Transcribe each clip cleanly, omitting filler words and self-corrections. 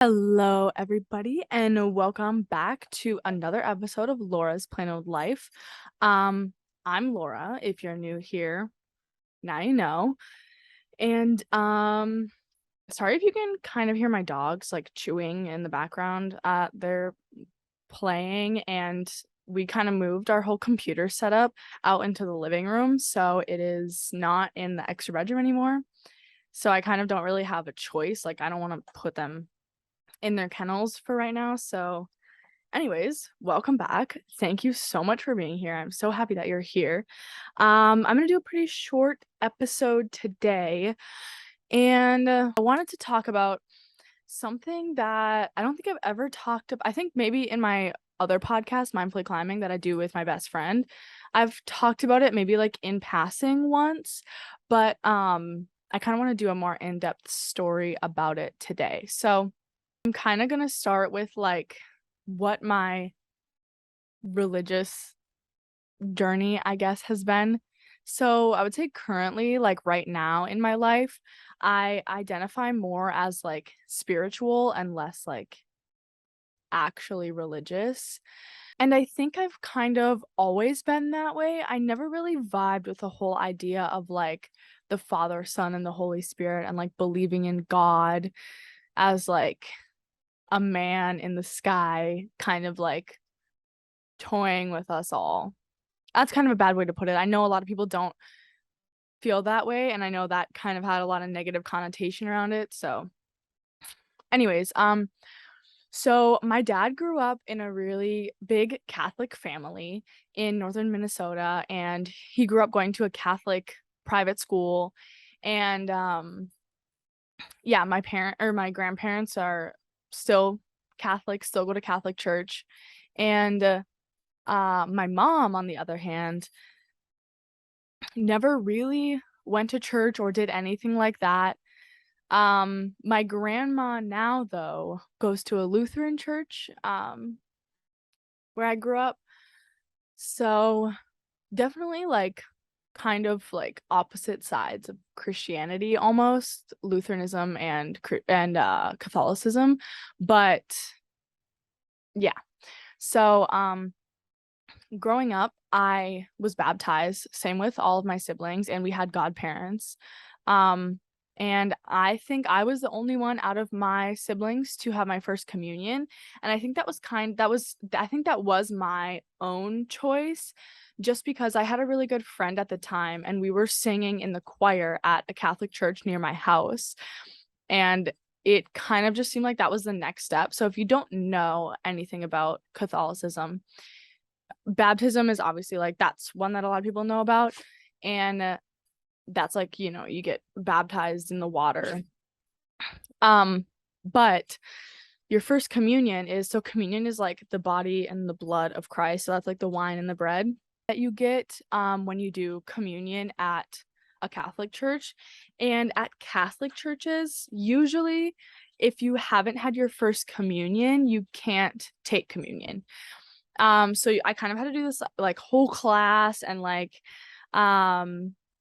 Hello, everybody, and welcome back to another episode of Laura's Plain Old Life. I'm Laura. If you're new here, now you know. And sorry if you can kind of hear my dogs like chewing in the background. They're playing, and we kind of moved our whole computer setup out into the living room, so it is not in the extra bedroom anymore. So I kind of don't really have a choice. Like, I don't want to put them in their kennels for right now. So anyways, welcome back. Thank you so much for being here. I'm so happy that you're here. I'm gonna do a pretty short episode today, and I wanted to talk about something that I don't think I've ever talked about. I think maybe in my other podcast, Mindfully Climbing, that I do with my best friend, I've talked about it maybe like in passing once, but I kind of want to do a more in-depth story about it today. So I'm kind of going to start with like what my religious journey, I guess, has been. So I would say currently, like right now in my life, I identify more as like spiritual and less like actually religious. And I think I've kind of always been that way. I never really vibed with the whole idea of like the Father, Son, and the Holy Spirit and like believing in God as like a man in the sky, kind of like toying with us all. That's kind of a bad way to put it. I know a lot of people don't feel that way, and I know that kind of had a lot of negative connotation around it. So, anyways, so my dad grew up in a really big Catholic family in northern Minnesota, and he grew up going to a Catholic private school. And yeah, my grandparents are still Catholic, still go to Catholic church. And my mom, on the other hand, never really went to church or did anything like that. My grandma now, though, goes to a Lutheran church, where I grew up. So definitely like kind of like opposite sides of Christianity, almost Lutheranism and Catholicism. But yeah. So growing up, I was baptized, same with all of my siblings, and we had godparents. Um, and I think I was the only one out of my siblings to have my first communion. And I think I think that was my own choice, just because I had a really good friend at the time, and we were singing in the choir at a Catholic church near my house. And it kind of just seemed like that was the next step. So if you don't know anything about Catholicism, baptism is obviously like that's one that a lot of people know about. And that's like, you get baptized in the water. But your first communion is like the body and the blood of Christ. So that's like the wine and the bread that you get when you do communion at a Catholic church. And at Catholic churches, usually if you haven't had your first communion, you can't take communion. So I kind of had to do this like whole class, and like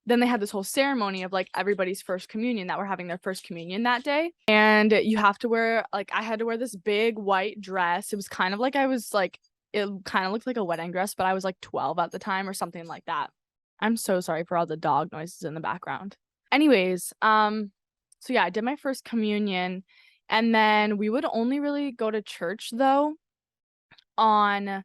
then they had this whole ceremony of like everybody's first communion that were having their first communion that day. And you have to wear, like, I had to wear this big white dress. It was kind of like it kind of looked like a wedding dress, but I was like 12 at the time or something like that. I'm so sorry for all the dog noises in the background. Anyways, so yeah, I did my first communion, and then we would only really go to church though on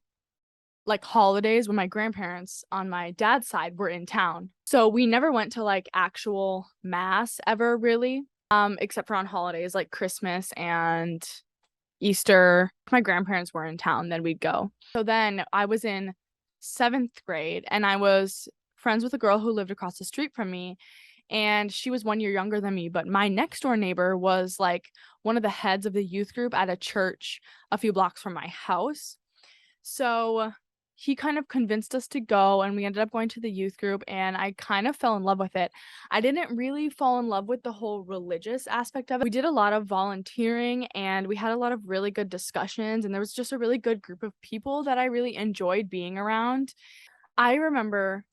like holidays when my grandparents on my dad's side were in town. So we never went to like actual mass ever really, except for on holidays like Christmas and Easter. If my grandparents were in town, then we'd go. So then I was in 7th grade, and I was friends with a girl who lived across the street from me, and she was 1 year younger than me. But my next door neighbor was like one of the heads of the youth group at a church a few blocks from my house. So he kind of convinced us to go, and we ended up going to the youth group, and I kind of fell in love with it. I didn't really fall in love with the whole religious aspect of it. We did a lot of volunteering, and we had a lot of really good discussions, and there was just a really good group of people that I really enjoyed being around. I remember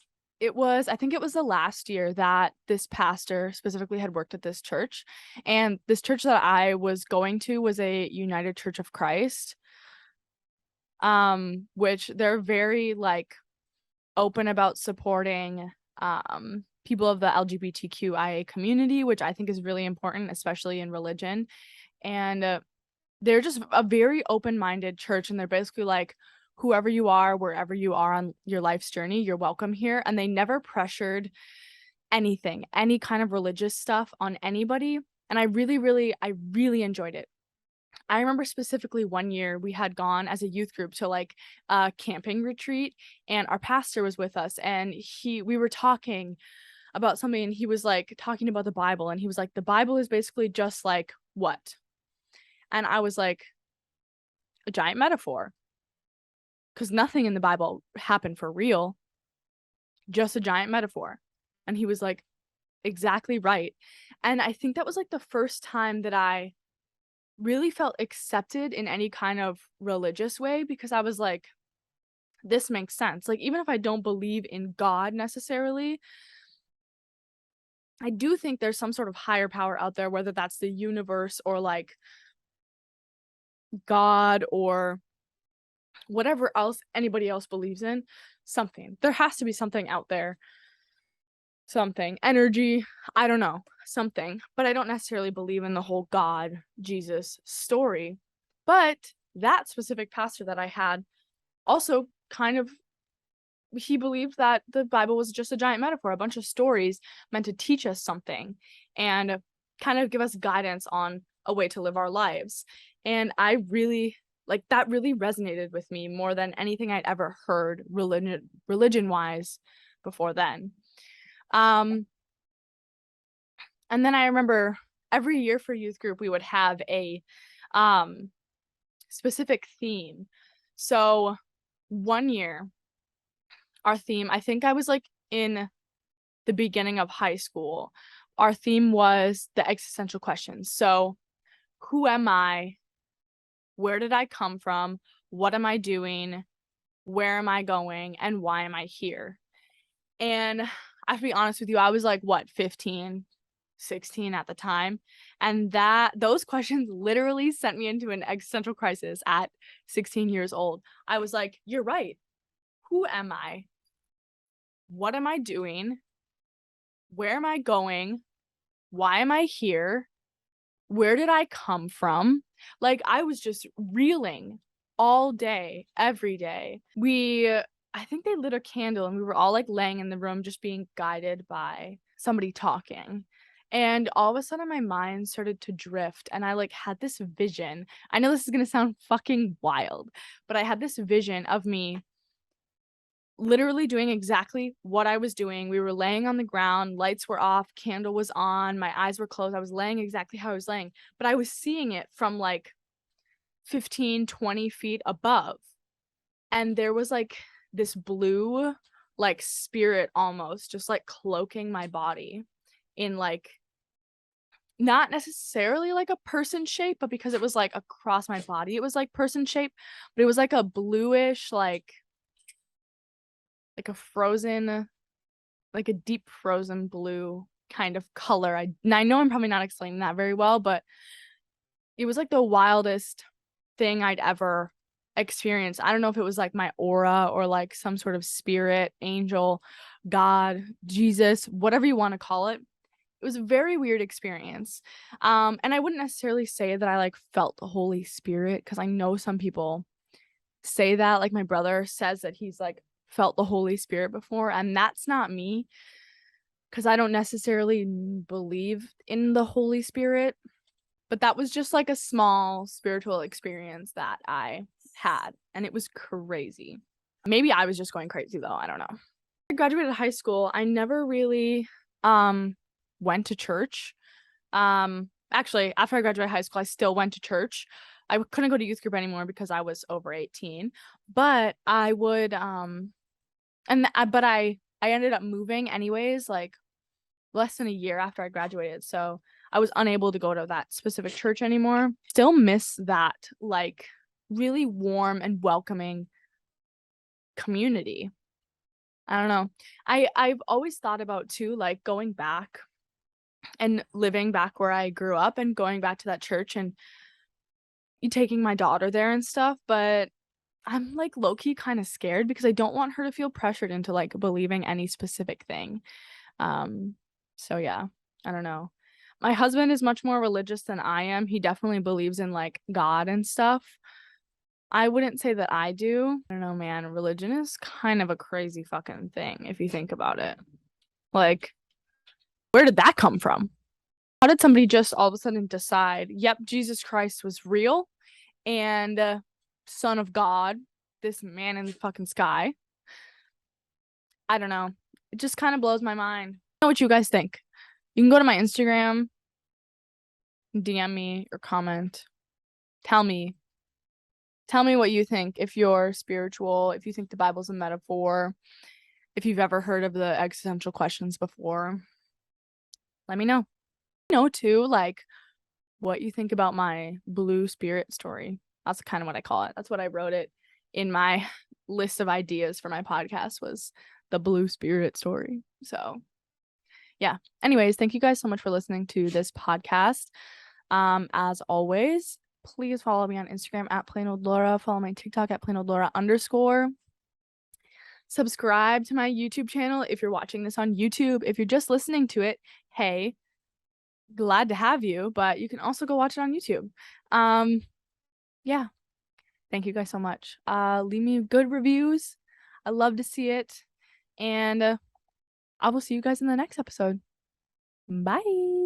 I think it was the last year that this pastor specifically had worked at this church. And this church that I was going to was a United Church of Christ, which they're very like open about supporting people of the LGBTQIA community, which I think is really important, especially in religion. And they're just a very open-minded church, and they're basically like, whoever you are, wherever you are on your life's journey, you're welcome here. And they never pressured anything, any kind of religious stuff on anybody. And I really enjoyed it. I remember specifically one year we had gone as a youth group to like a camping retreat, and our pastor was with us, and we were talking about something, and he was like talking about the Bible, and he was like, the Bible is basically just like what? And I was like, a giant metaphor, because nothing in the Bible happened for real, just a giant metaphor. And he was like, exactly right. And I think that was like the first time that I really felt accepted in any kind of religious way, because I was like, this makes sense. Like, even if I don't believe in God necessarily, I do think there's some sort of higher power out there, whether that's the universe or like God or whatever else anybody else believes in. Something. There has to be something out there. Something. Energy. I don't know. Something. But I don't necessarily believe in the whole God, Jesus story. But that specific pastor that I had also kind of, he believed that the Bible was just a giant metaphor, a bunch of stories meant to teach us something and kind of give us guidance on a way to live our lives. And I really like that, really resonated with me more than anything I'd ever heard religion wise before then. And then I remember every year for youth group we would have a specific theme. So one year our theme, I think I was like in the beginning of high school, our theme was the existential questions. So who am I? Where did I come from? What am I doing? Where am I going? And why am I here? And I have to be honest with you, I was like, what, 15, 16 at the time. And those questions literally sent me into an existential crisis at 16 years old. I was like, you're right. Who am I? What am I doing? Where am I going? Why am I here? Where did I come from? Like, I was just reeling all day, every day. I think they lit a candle, and we were all like laying in the room just being guided by somebody talking. And all of a sudden my mind started to drift, and I like had this vision. I know this is going to sound fucking wild, but I had this vision of me literally doing exactly what I was doing. We were laying on the ground, lights were off, candle was on, my eyes were closed. I was laying exactly how I was laying, but I was seeing it from like 15, 20 feet above. And there was like this blue, like spirit almost just like cloaking my body in like, not necessarily like a person shape, but because it was like across my body, it was like person shape, but it was like a bluish, like a frozen, like a deep frozen blue kind of color. I know I'm probably not explaining that very well, but it was like the wildest thing I'd ever experienced. I don't know if it was like my aura or like some sort of spirit, angel, God, Jesus, whatever you want to call it. It was a very weird experience. And I wouldn't necessarily say that I like felt the Holy Spirit, because I know some people say that. Like my brother says that he's like felt the Holy Spirit before, and that's not me, because I don't necessarily believe in the Holy Spirit. But that was just like a small spiritual experience that I had, and it was crazy. Maybe I was just going crazy though, I don't know. I graduated high school. I never really went to church. Actually, after I graduated high school, I still went to church. I couldn't go to youth group anymore because I was over 18, but I would but I ended up moving anyways, like less than a year after I graduated. So I was unable to go to that specific church anymore. Still miss that like really warm and welcoming community. I don't know. I've always thought about too, like, going back and living back where I grew up and going back to that church and taking my daughter there and stuff, but I'm, like, low key kinda scared because I don't want her to feel pressured into, like, believing any specific thing. Um, so yeah, I don't know. My husband is much more religious than I am. He definitely believes in, like, God and stuff. I wouldn't say that I do. I don't know, man. Religion is kind of a crazy fucking thing if you think about it. Like, where did that come from? How did somebody just all of a sudden decide, yep, Jesus Christ was real and son of God, this man in the fucking sky? I don't know. It just kind of blows my mind. I know what you guys think. You can go to my Instagram, DM me or comment. Tell me. Tell me what you think. If you're spiritual, if you think the Bible's a metaphor, if you've ever heard of the existential questions before, let me know. Know too, like what you think about my blue spirit story. That's kind of what I call it. That's what I wrote it in my list of ideas for my podcast was the blue spirit story. So yeah. Anyways, thank you guys so much for listening to this podcast. As always, please follow me on Instagram at plainoldlaura. Follow my TikTok at plainoldlaura_. Subscribe to my YouTube channel if you're watching this on YouTube. If you're just listening to it, hey, glad to have you, but you can also go watch it on YouTube. Yeah. Thank you guys so much. Leave me good reviews. I love to see it. And I will see you guys in the next episode. Bye.